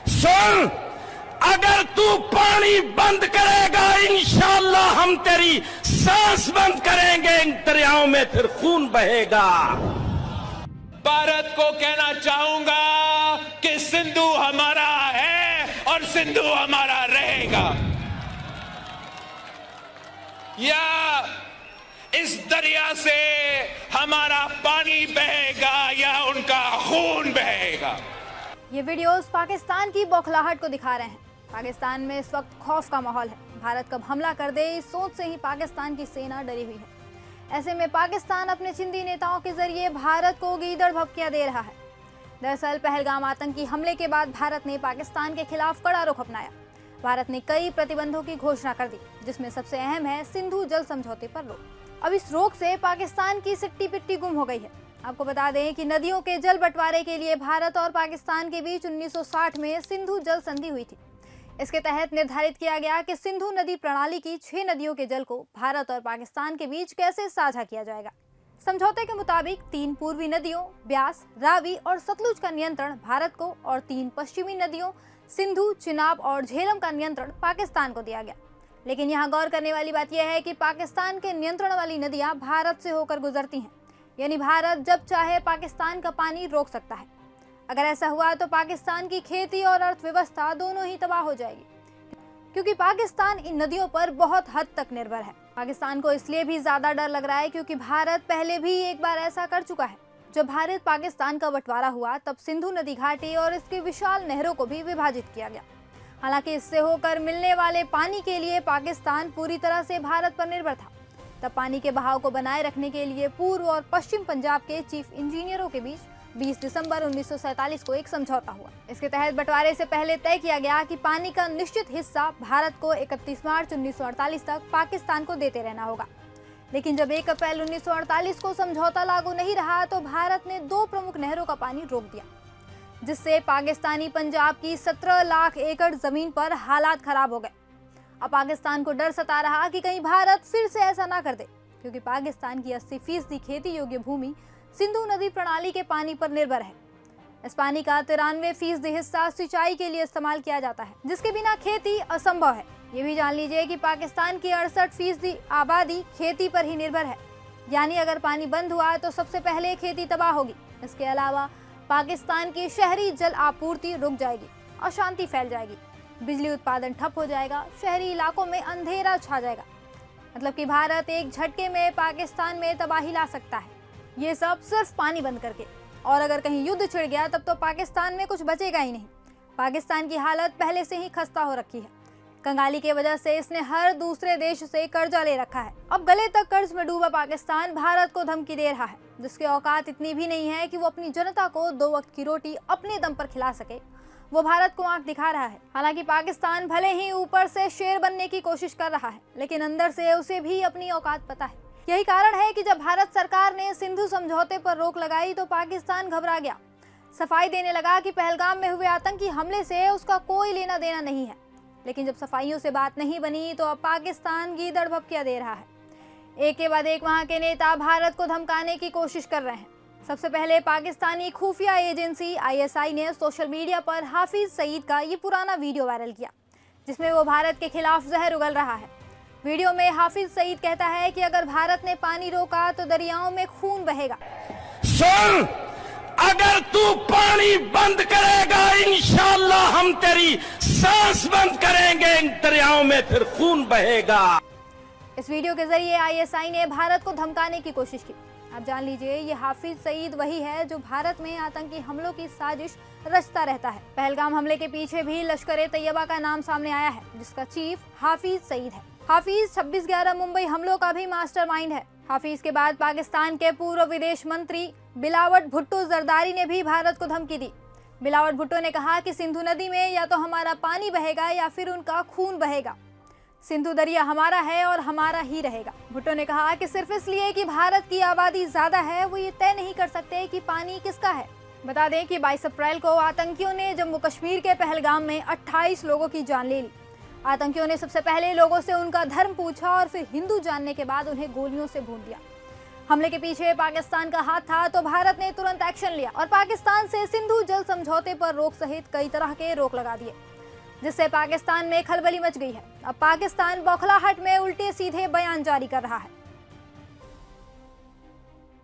सुन, अगर तू पानी बंद करेगा इंशाअल्लाह हम तेरी सांस बंद करेंगे, इन दरियाओं में फिर खून बहेगा। भारत को कहना चाहूंगा कि सिंधु हमारा है और सिंधु हमारा रहेगा। या इस दरिया से हमारा पानी बहेगा या उनका खून बहेगा। ये वीडियोस पाकिस्तान की बौखलाहट को दिखा रहे हैं। पाकिस्तान में इस वक्त खौफ का माहौल है। भारत कब हमला कर दे इस सोच से ही पाकिस्तान की सेना डरी हुई है। ऐसे में पाकिस्तान अपने चिंदी नेताओं के जरिए भारत को गीदड़ भभकियां दे रहा है। दरअसल पहलगाम आतंकी हमले के बाद भारत ने पाकिस्तान के खिलाफ कड़ा रुख अपनाया। भारत ने कई प्रतिबंधों की घोषणा कर दी, जिसमें सबसे अहम है सिंधु जल समझौते पर रोक। अब इस रोक से पाकिस्तान की सिट्टी पिट्टी गुम हो गई है। आपको बता दें कि नदियों के जल बंटवारे के लिए भारत और पाकिस्तान के बीच 1960 में सिंधु जल संधि हुई थी। इसके तहत निर्धारित किया गया कि सिंधु नदी प्रणाली की 6 नदियों के जल को भारत और पाकिस्तान के बीच कैसे साझा किया जाएगा। समझौते के मुताबिक 3 पूर्वी नदियों ब्यास, रावी और सतलुज का नियंत्रण भारत को और 3 पश्चिमी नदियों सिंधु, चिनाब और झेलम का नियंत्रण पाकिस्तान को दिया गया। लेकिन यहाँ गौर करने वाली बात यह है कि पाकिस्तान के नियंत्रण वाली नदियां भारत से होकर गुजरती हैं, यानी भारत जब चाहे पाकिस्तान का पानी रोक सकता है। अगर ऐसा हुआ तो पाकिस्तान की खेती और अर्थव्यवस्था दोनों ही तबाह हो जाएगी, क्योंकि पाकिस्तान इन नदियों पर बहुत हद तक निर्भर है। पाकिस्तान को इसलिए भी ज्यादा डर लग रहा है क्योंकि भारत पहले भी एक बार ऐसा कर चुका है। जब भारत पाकिस्तान का बंटवारा हुआ तब सिंधु नदी घाटी और इसकी विशाल नहरों को भी विभाजित किया गया। हालांकि इससे होकर मिलने वाले पानी के लिए पाकिस्तान पूरी तरह से भारत पर निर्भर था। तब पानी के बहाव को बनाए रखने के लिए पूर्व और पश्चिम पंजाब के चीफ इंजीनियरों के बीच 20 दिसंबर 1947 को एक समझौता हुआ। इसके तहत बंटवारे से पहले तय किया गया कि पानी का निश्चित हिस्सा भारत को 31 मार्च 1948 तक पाकिस्तान को देते रहना होगा। लेकिन जब 1 अप्रैल 1948 को समझौता लागू नहीं रहा तो भारत ने 2 प्रमुख नहरों का पानी रोक दिया, जिससे पाकिस्तानी पंजाब की 17 लाख एकड़ जमीन पर हालात खराब हो गए। अब पाकिस्तान को डर सता रहा कि कहीं भारत फिर से ऐसा ना कर दे, क्योंकि पाकिस्तान की 80% खेती योग्य भूमि सिंधु नदी प्रणाली के पानी पर निर्भर है। इस पानी का 93% हिस्सा सिंचाई के लिए इस्तेमाल किया जाता है, जिसके बिना खेती असंभव है। ये भी जान लीजिए कि पाकिस्तान की 68% आबादी खेती पर ही निर्भर है, यानी अगर पानी बंद हुआ तो सबसे पहले खेती तबाह होगी। इसके अलावा पाकिस्तान की शहरी जल आपूर्ति रुक जाएगी, अशांति फैल जाएगी, बिजली उत्पादन ठप हो जाएगा, शहरी इलाकों में अंधेरा छा जाएगा। मतलब कि भारत एक झटके में पाकिस्तान में तबाही ला सकता है, ये सब सिर्फ पानी बंद करके। और अगर कहीं युद्ध छिड़ गया तब तो पाकिस्तान में कुछ बचेगा ही नहीं। पाकिस्तान की हालत पहले से ही खस्ता हो रखी है। कंगाली की वजह से इसने हर दूसरे देश से कर्जा ले रखा है। अब गले तक कर्ज में डूबा पाकिस्तान भारत को धमकी दे रहा है, जिसकी औकात इतनी भी नहीं है कि वो अपनी जनता को 2 वक्त की रोटी अपने दम पर खिला सके। वो भारत को आंख दिखा रहा है। हालांकि पाकिस्तान भले ही ऊपर से शेर बनने की कोशिश कर रहा है, लेकिन अंदर से उसे भी अपनी औकात पता है। यही कारण है कि जब भारत सरकार ने सिंधु समझौते पर रोक लगाई तो पाकिस्तान घबरा गया, सफाई देने लगा कि पहलगाम में हुए आतंकी हमले से उसका कोई लेना देना नहीं है। लेकिन जब सफाइयों से बात नहीं बनी तो अब पाकिस्तान गीदड़ भभकियां दे रहा है। एक के बाद एक वहां के नेता भारत को धमकाने की कोशिश कर रहे हैं। सबसे पहले पाकिस्तानी खुफिया एजेंसी ISI ने सोशल मीडिया पर हाफिज सईद का ये पुराना वीडियो वायरल किया, जिसमें वो भारत के खिलाफ जहर उगल रहा है। वीडियो में हाफिज सईद कहता है कि अगर भारत ने पानी रोका तो दरियाओं में खून बहेगा। सुन, अगर तू पानी बंद करेगा इंशाअल्लाह हम तेरी सांस बंद करेंगे, इन दरियाओं में फिर खून बहेगा। इस वीडियो के जरिए ISI ने भारत को धमकाने की कोशिश की। आप जान लीजिए ये हाफिज सईद वही है जो भारत में आतंकी हमलों की साजिश रचता रहता है। पहलगाम हमले के पीछे भी लश्कर-ए-तैयबा का नाम सामने आया है, जिसका चीफ हाफिज सईद है। हाफिज 26/11 मुंबई हमलों का भी मास्टरमाइंड है। हाफिज के बाद पाकिस्तान के पूर्व विदेश मंत्री बिलावट भुट्टो जरदारी ने भी भारत को धमकी दी। बिलावट भुट्टो ने कहा कि सिंधु नदी में या तो हमारा पानी बहेगा या फिर उनका खून बहेगा। सिंधु दरिया हमारा है और हमारा ही रहेगा। भुट्टो ने कहा कि सिर्फ इसलिए कि भारत की आबादी ज्यादा है वो ये तय नहीं कर सकते कि पानी किसका है। बता दें कि 22 अप्रैल को आतंकियों ने जम्मू कश्मीर के पहलगाम में 28 लोगों की जान ले ली। आतंकियों ने सबसे पहले लोगों से उनका धर्म पूछा और फिर हिंदू जानने के बाद उन्हें गोलियों से भून दिया। हमले के पीछे पाकिस्तान का हाथ था तो भारत ने तुरंत एक्शन लिया और पाकिस्तान से सिंधु जल समझौते पर रोक सहित कई तरह के रोक लगा दिए, जिससे पाकिस्तान में खलबली मच गई है। अब पाकिस्तान बौखलाहट में उल्टे सीधे बयान जारी कर रहा है।